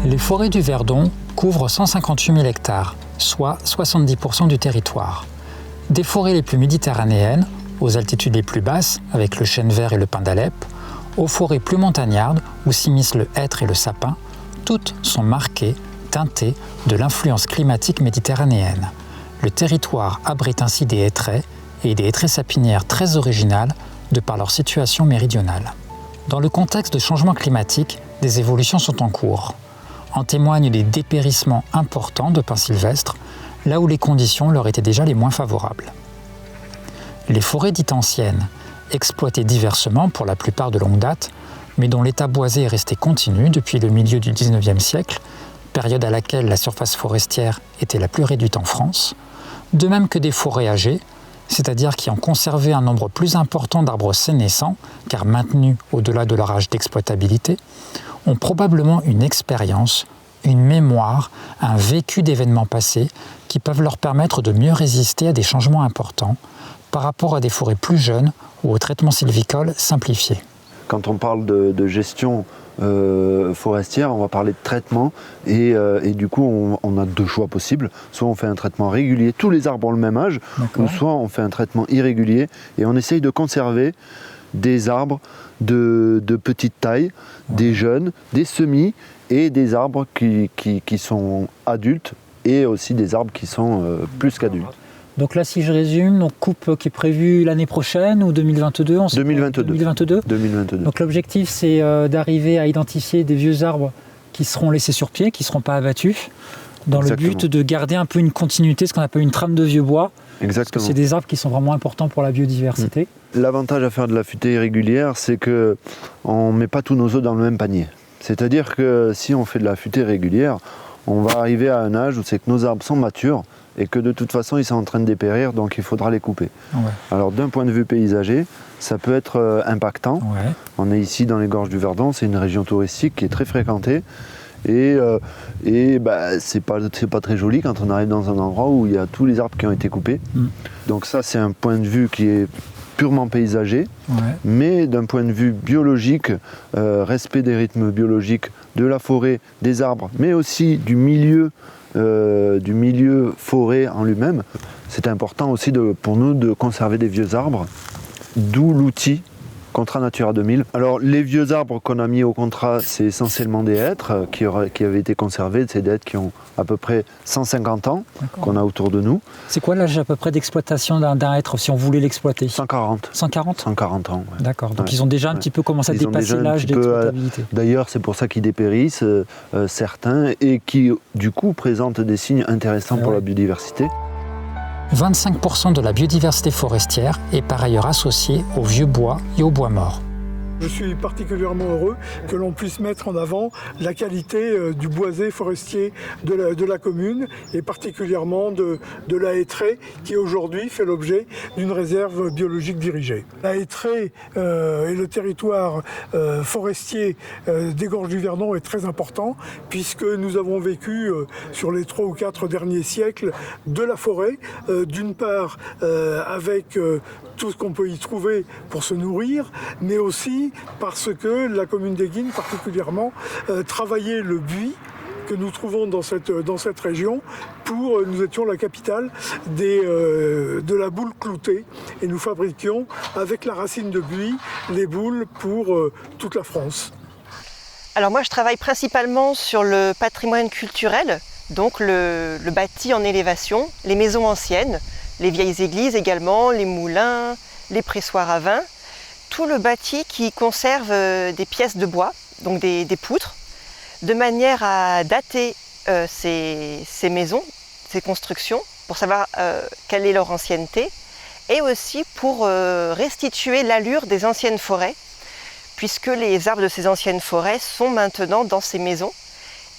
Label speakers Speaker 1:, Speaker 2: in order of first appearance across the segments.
Speaker 1: Les forêts du Verdon couvrent 158 000 hectares, soit 70% du territoire. Des forêts les plus méditerranéennes, aux altitudes les plus basses, avec le chêne vert et le pin d'Alep, aux forêts plus montagnardes, où s'immiscent le hêtre et le sapin, toutes sont marquées, teintées de l'influence climatique méditerranéenne. Le territoire abrite ainsi des hêtraies et des hêtraies sapinières très originales de par leur situation méridionale. Dans le contexte de changement climatique, des évolutions sont en cours. En témoignent les dépérissements importants de pins sylvestres, là où les conditions leur étaient déjà les moins favorables. Les forêts dites anciennes, exploitées diversement pour la plupart de longue date, mais dont l'état boisé est resté continu depuis le milieu du XIXe siècle, période à laquelle la surface forestière était la plus réduite en France, de même que des forêts âgées, c'est-à-dire qui ont conservé un nombre plus important d'arbres sénescents, car maintenus au-delà de leur âge d'exploitabilité, ont probablement une expérience, une mémoire, un vécu d'événements passés qui peuvent leur permettre de mieux résister à des changements importants par rapport à des forêts plus jeunes ou au traitement sylvicole simplifié.
Speaker 2: Quand on parle de gestion forestière, on va parler de traitement et du coup on a deux choix possibles. Soit on fait un traitement régulier, tous les arbres ont le même âge, ou soit on fait un traitement irrégulier et on essaye de conserver des arbres de petite taille, des jeunes, des semis et des arbres qui sont adultes et aussi des arbres qui sont plus qu'adultes.
Speaker 1: Donc là, si je résume, donc coupe qui est prévue l'année prochaine ou 2022
Speaker 2: 2022.
Speaker 1: Donc l'objectif, c'est d'arriver à identifier des vieux arbres qui seront laissés sur pied, qui ne seront pas abattus, dans
Speaker 2: Exactement.
Speaker 1: le but de garder un peu une continuité, ce qu'on appelle une trame de vieux bois.
Speaker 2: Exactement.
Speaker 1: Parce que c'est des arbres qui sont vraiment importants pour la biodiversité.
Speaker 2: L'avantage à faire de la futaie irrégulière, c'est qu'on ne met pas tous nos œufs dans le même panier. C'est-à-dire que si on fait de la futaie régulière, on va arriver à un âge où c'est que nos arbres sont matures et que de toute façon ils sont en train de dépérir, donc il faudra les couper. Ouais. Alors d'un point de vue paysager, ça peut être impactant. Ouais. On est ici dans les gorges du Verdon, c'est une région touristique qui est très fréquentée. Et c'est pas très joli quand on arrive dans un endroit où il y a tous les arbres qui ont été coupés. Donc ça, c'est un point de vue qui est purement paysager, mais d'un point de vue biologique, respect des rythmes biologiques de la forêt, des arbres, mais aussi du milieu forêt en lui-même. C'est important aussi pour nous de conserver des vieux arbres, d'où l'outil Contrat Natura 2000. Alors les vieux arbres qu'on a mis au contrat, c'est essentiellement des hêtres qui avaient été conservés, c'est des hêtres qui ont à peu près 150 ans qu'on a autour de nous.
Speaker 1: C'est quoi l'âge à peu près d'exploitation d'un hêtre si on voulait l'exploiter ?
Speaker 2: 140.
Speaker 1: 140 ?
Speaker 2: 140 ans. Ouais.
Speaker 1: D'accord, donc ils ont déjà un petit peu commencé à dépasser l'âge d'exploitabilité.
Speaker 2: D'ailleurs, c'est pour ça qu'ils dépérissent, certains, et qui du coup présentent des signes intéressants pour la biodiversité.
Speaker 1: 25% de la biodiversité forestière est par ailleurs associée aux vieux bois et aux bois morts.
Speaker 3: Je suis particulièrement heureux que l'on puisse mettre en avant la qualité du boisé forestier de la commune et particulièrement de la hêtraie qui aujourd'hui fait l'objet d'une réserve biologique dirigée. La hêtraie et le territoire forestier des Gorges du Verdon est très important puisque nous avons vécu sur les 3 ou 4 derniers siècles de la forêt, d'une part avec tout ce qu'on peut y trouver pour se nourrir, mais aussi parce que la commune d'Eguines particulièrement travaillait le buis que nous trouvons dans cette région. Nous étions la capitale de la boule cloutée et nous fabriquions avec la racine de buis les boules pour toute la France.
Speaker 4: Alors moi je travaille principalement sur le patrimoine culturel, donc le bâti en élévation, les maisons anciennes, les vieilles églises également, les moulins, les pressoirs à vin. Tout le bâti qui conserve des pièces de bois, donc des poutres, de manière à dater ces maisons, ces constructions, pour savoir quelle est leur ancienneté, et aussi pour restituer l'allure des anciennes forêts, puisque les arbres de ces anciennes forêts sont maintenant dans ces maisons.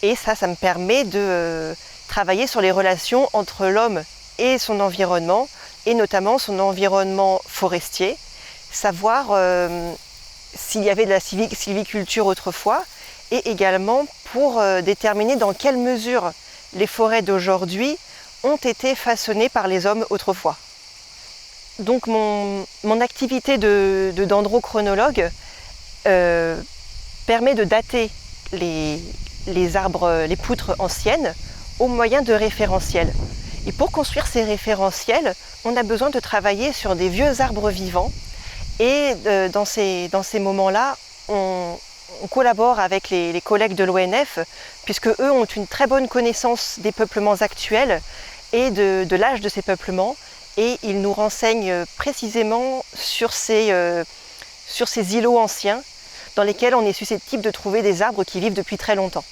Speaker 4: Et ça me permet de travailler sur les relations entre l'homme et son environnement, et notamment son environnement forestier, savoir s'il y avait de la sylviculture autrefois, et également pour déterminer dans quelle mesure les forêts d'aujourd'hui ont été façonnées par les hommes autrefois. Donc mon activité de dendrochronologue permet de dater les arbres, les poutres anciennes au moyen de référentiels. Et pour construire ces référentiels, on a besoin de travailler sur des vieux arbres vivants. Et dans ces moments-là, on collabore avec les collègues de l'ONF, puisque eux ont une très bonne connaissance des peuplements actuels et de l'âge de ces peuplements. Et ils nous renseignent précisément sur ces îlots anciens dans lesquels on est susceptible de trouver des arbres qui vivent depuis très longtemps.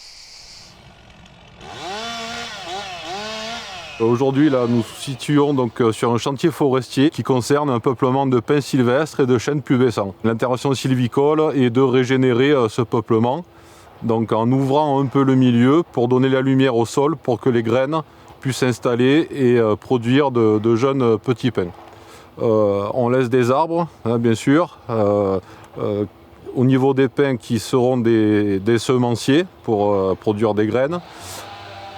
Speaker 5: Aujourd'hui, là, nous nous situons donc sur un chantier forestier qui concerne un peuplement de pins sylvestres et de chênes pubescents. L'intervention sylvicole est de régénérer ce peuplement, donc en ouvrant un peu le milieu pour donner la lumière au sol pour que les graines puissent s'installer et produire de jeunes petits pins. On laisse des arbres, hein, bien sûr, au niveau des pins qui seront des semenciers pour produire des graines.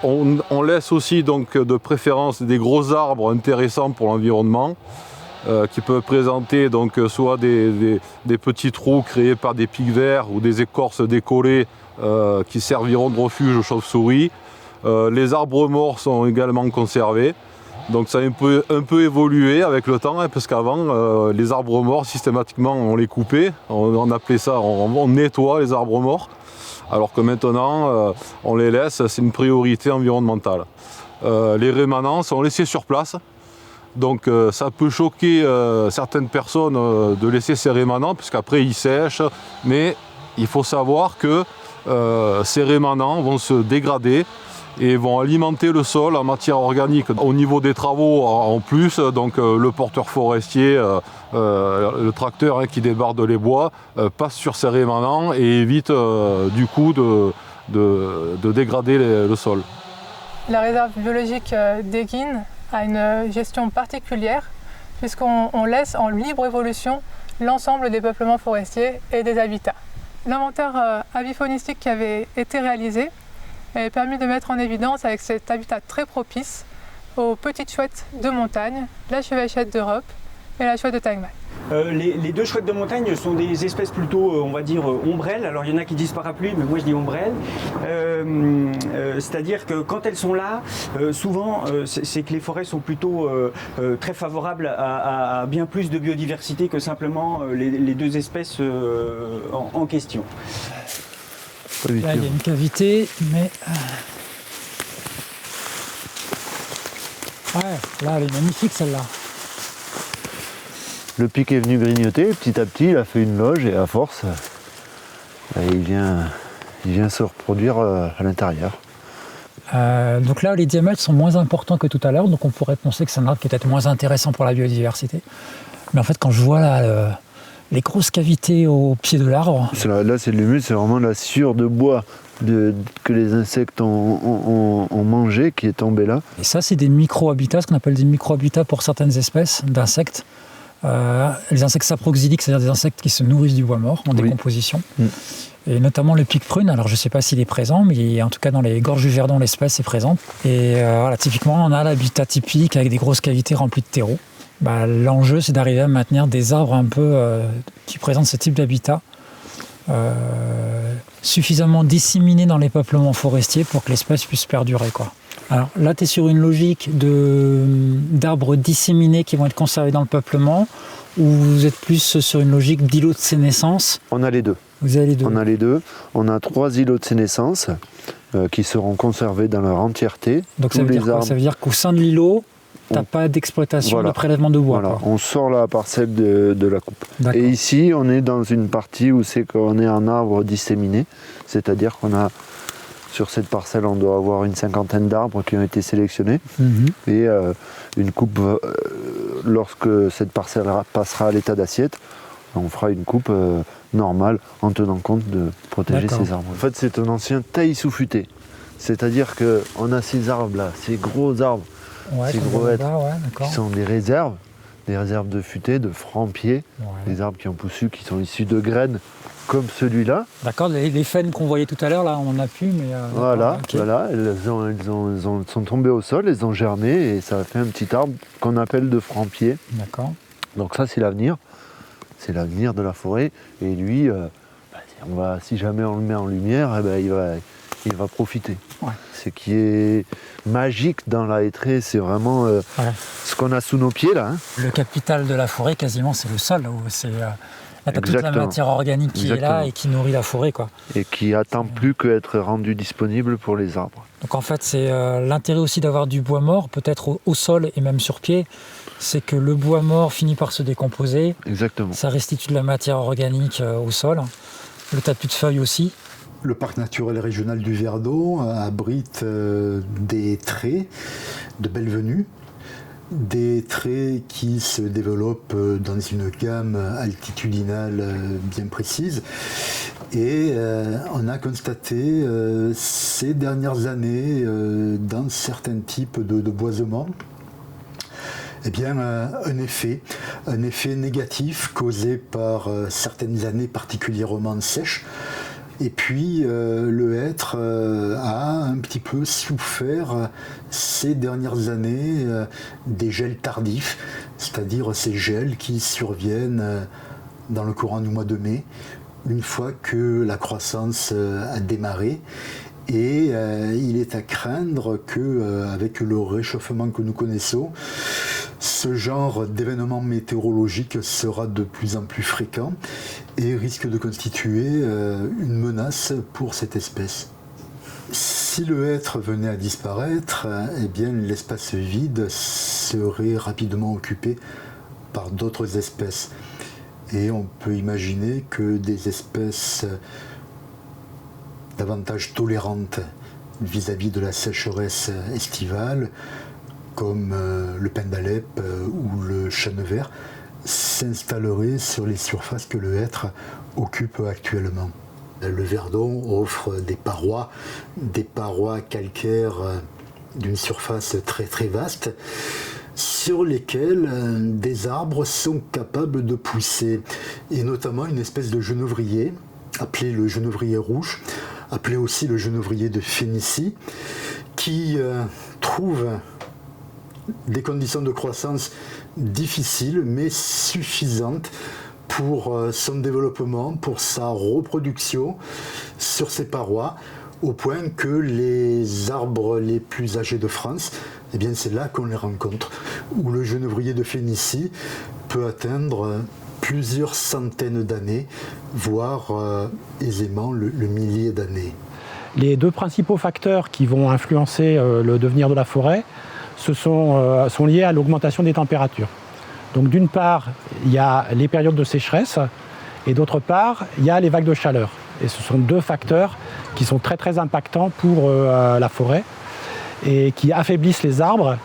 Speaker 5: On laisse aussi donc de préférence des gros arbres intéressants pour l'environnement qui peuvent présenter donc soit des petits trous créés par des pics verts ou des écorces décollées qui serviront de refuge aux chauves-souris. Les arbres morts sont également conservés. Donc ça a un peu évolué avec le temps, hein, parce qu'avant, les arbres morts, systématiquement, on les coupait. On appelait ça, on nettoie les arbres morts. Alors que maintenant, on les laisse, c'est une priorité environnementale. Les rémanents sont laissés sur place. Donc ça peut choquer certaines personnes de laisser ces rémanents, puisqu'après ils sèchent. Mais il faut savoir que ces rémanents vont se dégrader et vont alimenter le sol en matière organique. Au niveau des travaux en plus, donc le porteur forestier, le tracteur qui débarde les bois, passe sur ces rémanents et évite du coup de dégrader le sol.
Speaker 6: La réserve biologique d'Eguine a une gestion particulière puisqu'on laisse en libre évolution l'ensemble des peuplements forestiers et des habitats. L'inventaire avifaunistique qui avait été réalisé avait permis de mettre en évidence avec cet habitat très propice aux petites chouettes de montagne, la chevêchette d'Europe et la chouette de Tagmay.
Speaker 7: Les deux chouettes de montagne sont des espèces plutôt, on va dire, ombrelles. Alors il y en a qui disent parapluie, mais moi je dis ombrelles. C'est-à-dire que quand elles sont là, souvent c'est que les forêts sont plutôt très favorables à bien plus de biodiversité que simplement les deux espèces en question.
Speaker 1: Là, il y a une cavité, mais... Ouais, là, elle est magnifique, celle-là.
Speaker 2: Le pic est venu grignoter, petit à petit, il a fait une loge et à force, il vient se reproduire à l'intérieur.
Speaker 1: Donc là, les diamètres sont moins importants que tout à l'heure, donc on pourrait penser que c'est un arbre qui est peut-être moins intéressant pour la biodiversité. Mais en fait, quand je vois là, les grosses cavités au pied de l'arbre...
Speaker 2: Là, c'est de l'humus, c'est vraiment la sciure de bois que les insectes ont mangé qui est tombée là.
Speaker 1: Et ça, c'est des micro-habitats, ce qu'on appelle des micro-habitats pour certaines espèces d'insectes. Les insectes saproxyliques, c'est-à-dire des insectes qui se nourrissent du bois mort en décomposition. Et notamment le pic prune, alors je ne sais pas s'il est présent, mais en tout cas dans les gorges du Verdon, l'espèce est présente. Et voilà, typiquement, on a l'habitat typique avec des grosses cavités remplies de terreau. L'enjeu, c'est d'arriver à maintenir des arbres un peu qui présentent ce type d'habitat, suffisamment disséminés dans les peuplements forestiers pour que l'espèce puisse perdurer, quoi. Alors là, tu es sur une logique d'arbres disséminés qui vont être conservés dans le peuplement, ou vous êtes plus sur une logique d'îlots de sénescence?
Speaker 2: On a les deux.
Speaker 1: Vous avez les deux?
Speaker 2: On a les deux. On a 3 îlots de sénescence qui seront conservés dans leur entièreté.
Speaker 1: Donc ça veut dire quoi? Ça veut dire qu'au sein de l'îlot, tu n'as pas d'exploitation, de prélèvement de bois.
Speaker 2: Voilà, on sort la parcelle de la coupe. Et ici, on est dans une partie où c'est qu'on est en arbre disséminé, c'est-à-dire qu'on a, sur cette parcelle, on doit avoir une 50aine d'arbres qui ont été sélectionnés. Et une coupe, lorsque cette parcelle passera à l'état d'assiette, on fera une coupe normale en tenant compte de protéger ces arbres. En fait, c'est un ancien taillis sous-futé. C'est-à-dire qu'on a ces arbres-là, ces gros arbres, ces gros hêtres, qui sont des réserves des réserves de futaie, de francs-pieds, des arbres qui ont poussé, qui sont issus de graines comme celui-là.
Speaker 1: D'accord, les faines qu'on voyait tout à l'heure, là, on n'en a plus, mais...
Speaker 2: Voilà,
Speaker 1: okay.
Speaker 2: voilà, elles sont tombées au sol, elles ont germé et ça a fait un petit arbre qu'on appelle de francs-pieds.
Speaker 1: D'accord. Donc
Speaker 2: ça, c'est l'avenir de la forêt. Et lui, si jamais on le met en lumière, il va profiter.
Speaker 1: Ouais.
Speaker 2: Ce qui est magique dans la hêtraie, c'est vraiment ce qu'on a sous nos pieds là. Hein.
Speaker 1: Le capital de la forêt, quasiment, c'est le sol. C'est toute la matière organique qui est là et qui nourrit la forêt, quoi.
Speaker 2: Et qui attend plus qu'être rendu disponible pour les arbres.
Speaker 1: Donc en fait, c'est l'intérêt aussi d'avoir du bois mort, peut-être au sol et même sur pied, c'est que le bois mort finit par se décomposer.
Speaker 2: Exactement.
Speaker 1: Ça restitue de la matière organique au sol. Le tapis de feuilles aussi.
Speaker 8: Le parc naturel régional du Verdon abrite des traits de belle venue, des traits qui se développent dans une gamme altitudinale bien précise. Et on a constaté ces dernières années, dans certains types de boisements, un effet négatif causé par certaines années particulièrement sèches. Et puis le hêtre a un petit peu souffert ces dernières années des gels tardifs, c'est-à-dire ces gels qui surviennent dans le courant du mois de mai, une fois que la croissance a démarré. Et il est à craindre qu'avec le réchauffement que nous connaissons, ce genre d'événement météorologique sera de plus en plus fréquent et risque de constituer une menace pour cette espèce. Si le hêtre venait à disparaître, l'espace vide serait rapidement occupé par d'autres espèces. Et on peut imaginer que des espèces davantage tolérantes vis-à-vis de la sécheresse estivale, comme le pin d'Alep ou le chêne vert, s'installeraient sur les surfaces que le hêtre occupe actuellement. Le Verdon offre des parois calcaires d'une surface très très vaste, sur lesquelles des arbres sont capables de pousser, et notamment une espèce de genévrier, appelé le genévrier rouge, appelé aussi le genévrier de Phénicie, qui trouve des conditions de croissance difficiles mais suffisantes pour son développement, pour sa reproduction sur ses parois, au point que les arbres les plus âgés de France, c'est là qu'on les rencontre, où le genévrier de Phénicie peut atteindre plusieurs centaines d'années, voire aisément le millier d'années.
Speaker 9: Les deux principaux facteurs qui vont influencer le devenir de la forêt sont liés à l'augmentation des températures. Donc d'une part, il y a les périodes de sécheresse et d'autre part, il y a les vagues de chaleur. Et ce sont deux facteurs qui sont très très impactants pour la forêt et qui affaiblissent les arbres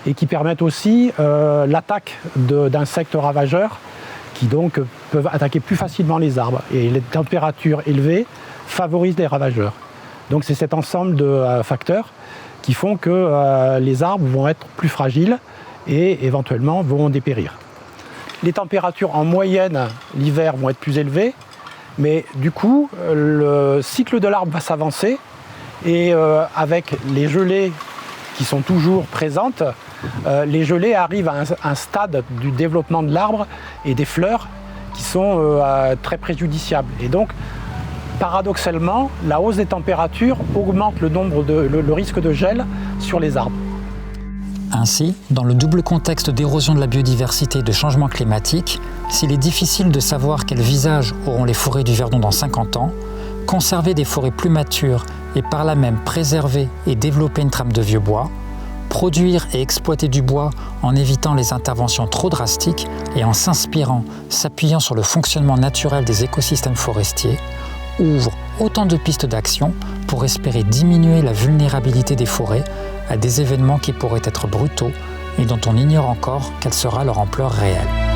Speaker 9: et qui permettent aussi l'attaque d'insectes ravageurs qui donc peuvent attaquer plus facilement les arbres. Et les températures élevées favorisent les ravageurs. Donc c'est cet ensemble de facteurs qui font que les arbres vont être plus fragiles et éventuellement vont dépérir. Les températures en moyenne l'hiver vont être plus élevées, mais du coup le cycle de l'arbre va s'avancer et avec les gelées qui sont toujours présentes, les gelées arrivent à un stade du développement de l'arbre et des fleurs qui sont très préjudiciables. Et donc paradoxalement, la hausse des températures augmente le risque de gel sur les arbres.
Speaker 1: Ainsi, dans le double contexte d'érosion de la biodiversité et de changement climatique, s'il est difficile de savoir quel visage auront les forêts du Verdon dans 50 ans, conserver des forêts plus matures et par là même préserver et développer une trame de vieux bois, produire et exploiter du bois en évitant les interventions trop drastiques et en s'appuyant sur le fonctionnement naturel des écosystèmes forestiers, ouvre autant de pistes d'action pour espérer diminuer la vulnérabilité des forêts à des événements qui pourraient être brutaux et dont on ignore encore quelle sera leur ampleur réelle.